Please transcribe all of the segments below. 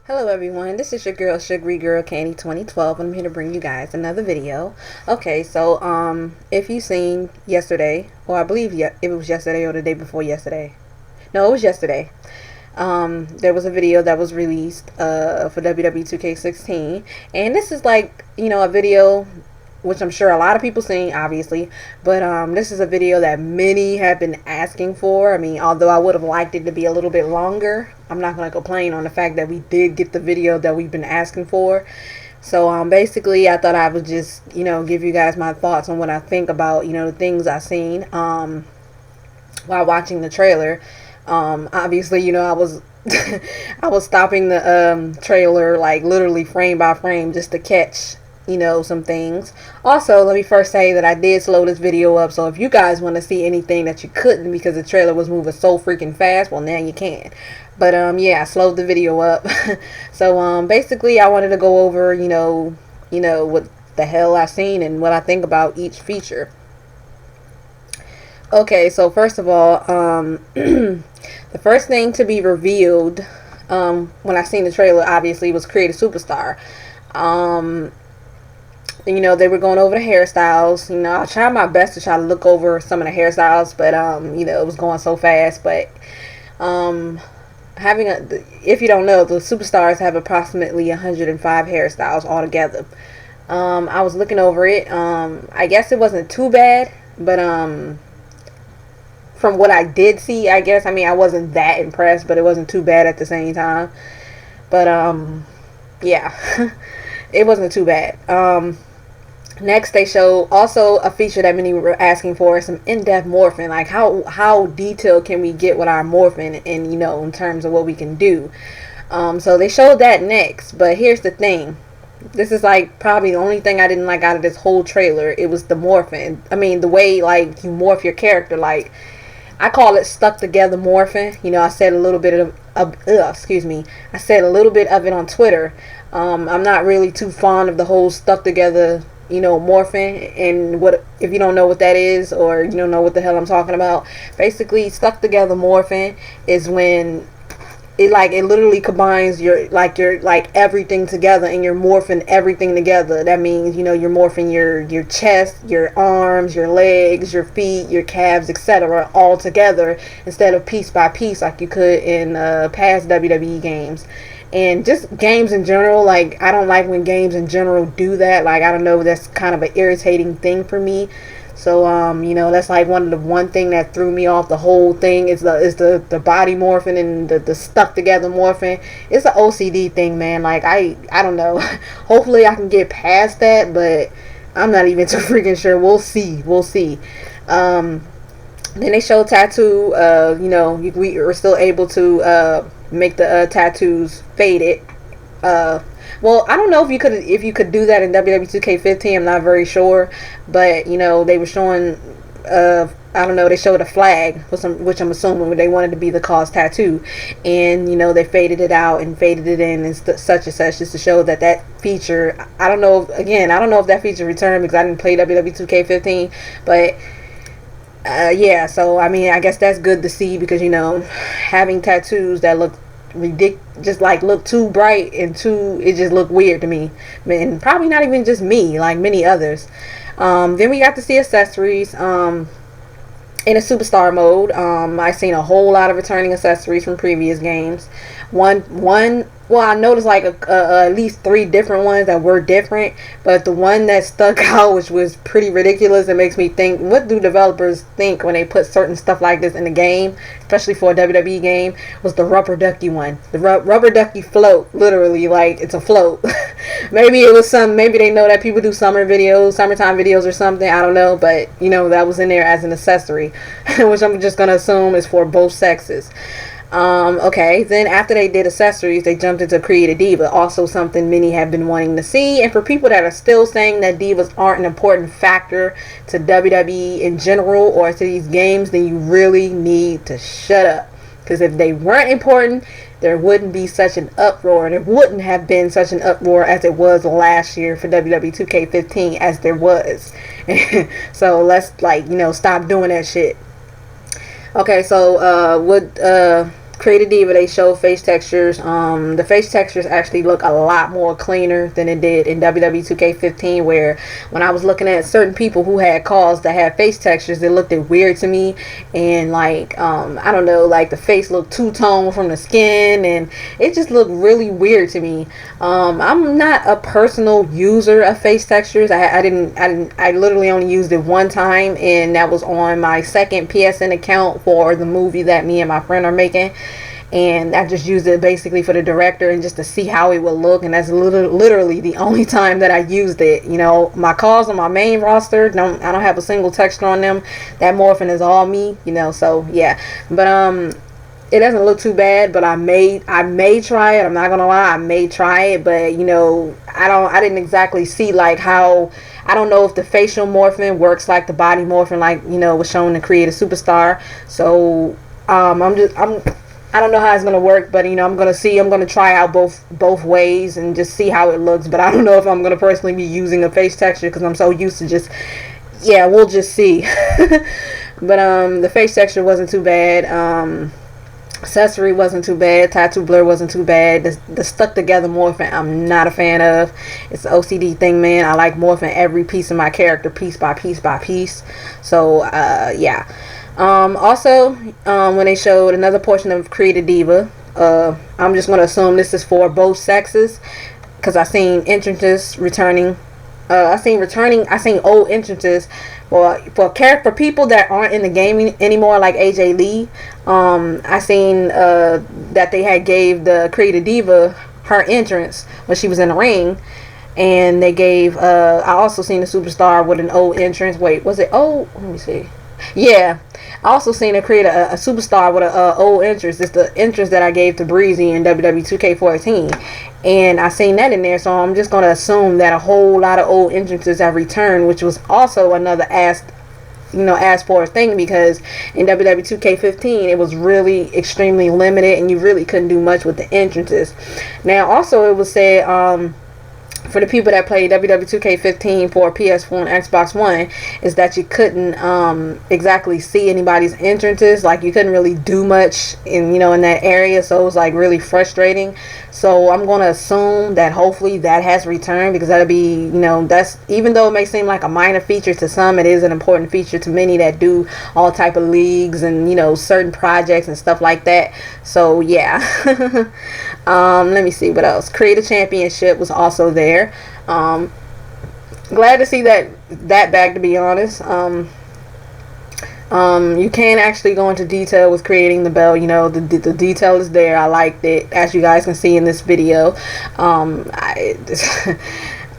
Hello everyone, this is your girl Sugary Girl Candy 2012 and I'm here to bring you guys another video. Okay, so if you seen yesterday, or I believe it was yesterday or the day before yesterday. No, it was yesterday. There was a video that was released for WWE 2K16, and this is like, a video which I'm sure a lot of people seen, obviously, but this is a video that many have been asking for. I mean, although I would have liked it to be a little bit longer, I'm not going to complain on the fact that we did get the video that we've been asking for. So basically, I thought I would just, give you guys my thoughts on what I think about, the things I've seen while watching the trailer. Obviously, I was I was stopping the trailer like literally frame by frame just to catch some things. Also, let me first say that I did slow this video up, so if you guys want to see anything that you couldn't because the trailer was moving so freaking fast, well, now you can. But yeah, I slowed the video up. So basically I wanted to go over what the hell I've seen and what I think about each feature. Okay, so first of all, the first thing to be revealed when I seen the trailer, obviously, was Create a Superstar. They were going over the hairstyles. I tried my best to try to look over some of the hairstyles, but it was going so fast. But if you don't know, the superstars have approximately 105 hairstyles altogether. I was looking over it. I guess it wasn't too bad, but from what I did see, I guess, I wasn't that impressed, but it wasn't too bad at the same time. But yeah, it wasn't too bad. Next, they show also a feature that many were asking for, some in-depth morphing. Like how detailed can we get with our morphing, and in terms of what we can do. So they showed that next. But here's the thing. This is like probably the only thing I didn't like out of this whole trailer. It was the morphing. I mean, the way like you morph your character. Like, I call it stuck together morphing. I said a little bit excuse me. I said a little bit of it on Twitter. I'm not really too fond of the whole stuck together, morphing. And what if you don't know what that is, or you don't know what the hell I'm talking about? Basically, stuck together morphing is when it literally combines your everything together, and you're morphing everything together. That means you're morphing your chest, your arms, your legs, your feet, your calves, etc. all together instead of piece by piece like you could in past WWE games. And just games in general, like, I don't like when games in general do that. Like, I don't know, that's kind of an irritating thing for me. So that's like one thing that threw me off the whole thing is the body morphing and the stuck together morphing. It's an OCD thing, man. Like, I don't know. Hopefully I can get past that, but I'm not even too freaking sure. We'll see. Then they show tattoo. We were still able to make the tattoos faded. Well, I don't know if you could do that in WWE 2K15. I'm not very sure, but they were showing. I don't know. They showed a flag, which I'm assuming they wanted to be the cause tattoo, and they faded it out and faded it in and such and such, just to show that feature. I don't know. Again, I don't know if that feature returned because I didn't play WWE 2K15, but. Yeah, so I guess that's good to see because having tattoos that look ridiculous, just like look too bright and it just look weird to me, and probably not even just me, like many others. Then we got to see accessories in a superstar mode. I seen a whole lot of returning accessories from previous games. Well, I noticed like at least 3 different ones that were different, but the one that stuck out, which was pretty ridiculous, it makes me think, what do developers think when they put certain stuff like this in the game, especially for a WWE game, was the rubber ducky one. The rubber ducky float, literally, like, it's a float. Maybe it was maybe they know that people do summertime videos or something, I don't know, but that was in there as an accessory, which I'm just gonna assume is for both sexes. Okay, then after they did accessories, they jumped into Create a Diva, also something many have been wanting to see. And for people that are still saying that divas aren't an important factor to WWE in general or to these games, then you really need to shut up. Because if they weren't important, there wouldn't be such an uproar. There wouldn't have been such an uproar as it was last year for WWE 2K15 as there was. So let's stop doing that shit. Okay, so Creative Diva, they show face textures. The face textures actually look a lot more cleaner than it did in WWE 2K15, where when I was looking at certain people who had calls that had face textures, it looked weird to me, and like I don't know, like the face looked two-tone from the skin, and it just looked really weird to me. I'm not a personal user of face textures. I literally only used it one time, and that was on my second PSN account for the movie that me and my friend are making. And I just used it basically for the director and just to see how it would look, and that's literally the only time that I used it. You know, my calls on my main roster, I don't have a single texture on them. That morphing is all me, you know, so yeah. But it doesn't look too bad, but I may try it. I'm not gonna lie, I may try it, but you know, I didn't exactly see like how, I don't know if the facial morphing works like the body morphing, like, you know, was shown to Create a Superstar. So I don't know how it's gonna work, but you know, I'm gonna try out both ways and just see how it looks. But I don't know if I'm gonna personally be using a face texture because I'm so used to just, yeah, we'll just see. But the face texture wasn't too bad. Accessory wasn't too bad. Tattoo blur wasn't too bad. The stuck together morphing, I'm not a fan of. It's an OCD thing, man. I like morphing every piece of my character piece by piece by piece. So yeah. Also, when they showed another portion of Creative Diva, I'm just going to assume this is for both sexes, because I seen entrances returning. I seen old entrances for people that aren't in the game anymore, like AJ Lee. I seen that they had gave the Creative Diva her entrance when she was in the ring. And they gave, I also seen the Superstar with an old entrance. Wait, was it old? Let me see. Yeah, I also seen her create a Superstar with a old entrance. It's the entrance that I gave to Breezy in WWE 2K14, and I seen that in there. So I'm just gonna assume that a whole lot of old entrances have returned, which was also another asked for a thing, because in WWE 2K15 it was really extremely limited, and you really couldn't do much with the entrances. Now, also it was said, for the people that played WWE 2K15 for PS4 and Xbox One, is that you couldn't exactly see anybody's entrances. Like, you couldn't really do much in that area, so it was like really frustrating. So I'm going to assume that hopefully that has returned, because that'll be, that's, even though it may seem like a minor feature to some, it is an important feature to many that do all type of leagues and certain projects and stuff like that. So yeah. Let me see what else. Create a Championship was also there. Glad to see that back, to be honest. You can actually go into detail with creating the belt. The detail is there. I liked it, as you guys can see in this video. I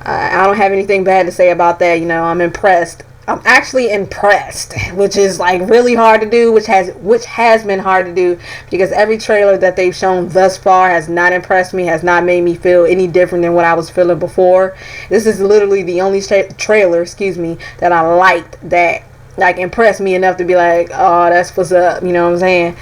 don't have anything bad to say about that. I'm impressed. I'm actually impressed, which is like really hard to do, which has been hard to do, because every trailer that they've shown thus far has not impressed me, has not made me feel any different than what I was feeling before. This is literally the only trailer, that I liked, that like impressed me enough to be like, oh, that's what's up, you know what I'm saying?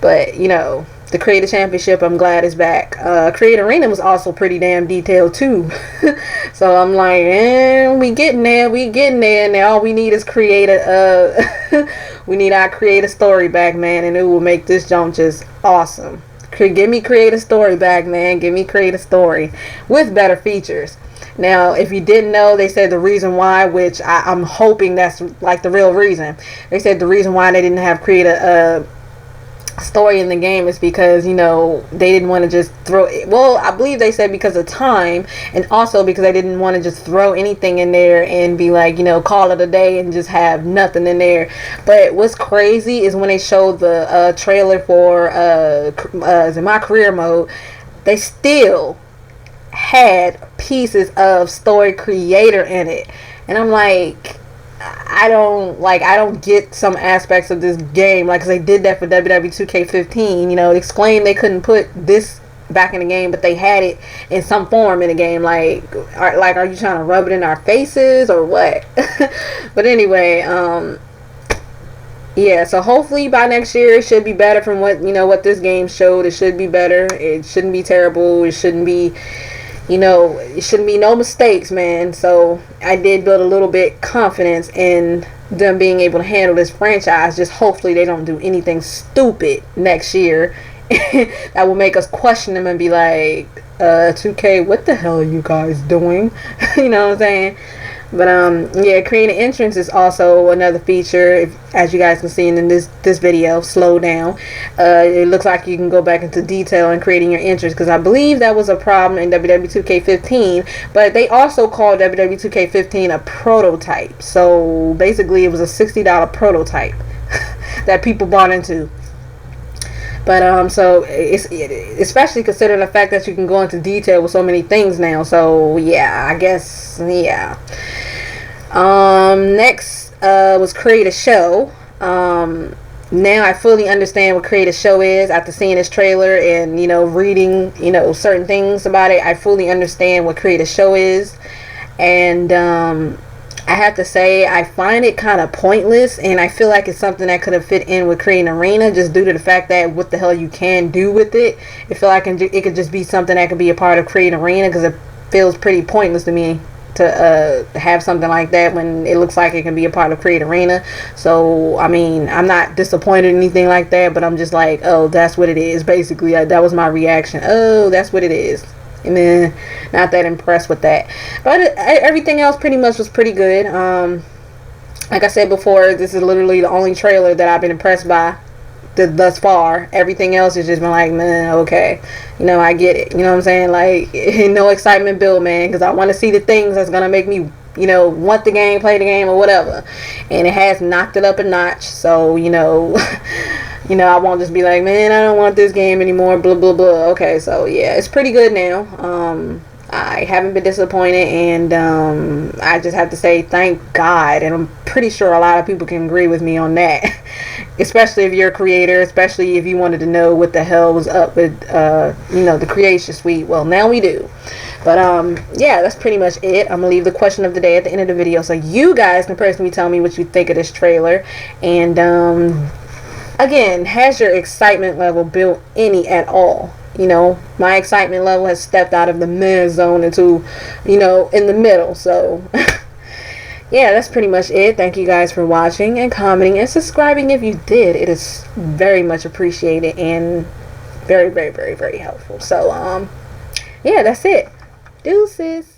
But the Creator Championship, I'm glad is back. Creator Arena was also pretty damn detailed too. So I'm like, we getting there. Now all we need is we need our Creator story back, man, and it will make this jump just awesome. Give me Creator story back, man. Give me Creator story with better features. Now, if you didn't know, they said the reason why, which I'm hoping that's like the real reason. They said the reason why they didn't have Creator story in the game is because they didn't want to just throw it. Well, I believe they said because of time, and also because they didn't want to just throw anything in there and be like, call it a day and just have nothing in there. But what's crazy is when they showed the trailer for in my career mode, they still had pieces of story creator in it, and I'm like, I don't get some aspects of this game, like, 'cause they did that for WWE 2K15. They claimed they couldn't put this back in the game, but they had it in some form in the game. Like, are you trying to rub it in our faces or what? But anyway, yeah. So hopefully by next year it should be better from what this game showed. It should be better. It shouldn't be terrible. It shouldn't be. It shouldn't be no mistakes, man. So I did build a little bit confidence in them being able to handle this franchise. Just hopefully they don't do anything stupid next year that will make us question them and be like, 2K, what the hell are you guys doing? You know what I'm saying? But yeah, creating entrance is also another feature. As you guys can see in this video, slow down. It looks like you can go back into detail in creating your entrance, because I believe that was a problem in WWE 2K15. But they also called WWE 2K15 a prototype. So basically, it was a $60 prototype that people bought into. But so it's especially considering the fact that you can go into detail with so many things now. So yeah, I guess yeah. Next was create a show. Now I fully understand what create a show is after seeing this trailer and reading certain things about it. I fully understand what create a show is, and I have to say I find it kind of pointless, and I feel like it's something that could have fit in with Create an Arena, just due to the fact that what the hell you can do with it. I feel like it could just be something that could be a part of Create an Arena, because it feels pretty pointless to me to have something like that when it looks like it can be a part of Create Arena. So I mean, I'm not disappointed or anything like that, but I'm just like, oh, that's what it is. Basically, that was my reaction. Oh, that's what it is. And then not that impressed with that, but everything else pretty much was pretty good. Like I said before, this is literally the only trailer that I've been impressed by thus far. Everything else has just been like, man, okay, I get it. You know what I'm saying? Like, no excitement build, man, because I want to see the things that's gonna make me want the game, play the game, or whatever. And it has knocked it up a notch. So I won't just be like, man, I don't want this game anymore, blah blah blah. Okay, so yeah, it's pretty good now. I haven't been disappointed, and I just have to say thank God, and I'm pretty sure a lot of people can agree with me on that. Especially if you're a creator, especially if you wanted to know what the hell was up with the creation suite. Well, now we do. But yeah, that's pretty much it. I'm gonna leave the question of the day at the end of the video, so you guys can personally tell me what you think of this trailer. And again, has your excitement level built any at all? My excitement level has stepped out of the meh zone into in the middle. So yeah, that's pretty much it. Thank you guys for watching and commenting and subscribing if you did. It is very much appreciated and very, very, very, very helpful. So yeah, that's it. Deuces.